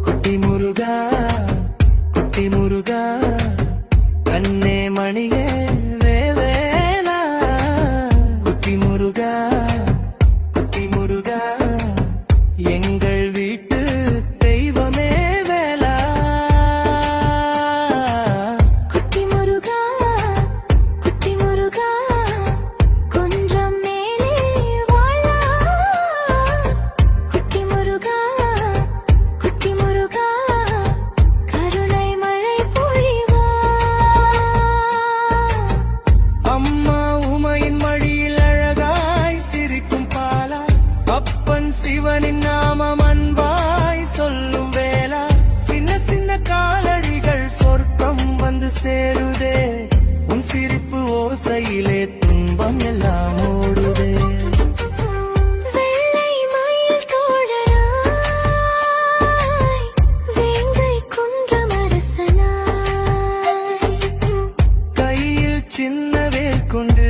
குட்டி முருகா குட்டி முருகா கண்ணே மணியே வேவேலா குட்டி முருகா குட்டி முருகா எங்கள் வீட்டு தெய்வமே வேலா குட்டி முருகா குட்டி முருகா கொஞ்சம் மேலே வாழா குட்டி முருகா குட்டி முருகா கருணை மழை பொழிவா அம்மா உமையின் மடியில் அழகாய் சிரிக்கும் பாலா அப்பன் சிவனின் நாமம் அன்பாய் சொல்லும் வேளா சின்ன சின்ன காலடிகள் சொர்க்கம் வந்து சேருதே உன் சிரிப்பு ஓசையிலே துன்பம் எல்லாம் ஓடுதே வெள்ளை மயில் தோழனாய் வேங்கை குன்றம் அரசனாய் கையில் சின்ன வேல் கொண்டு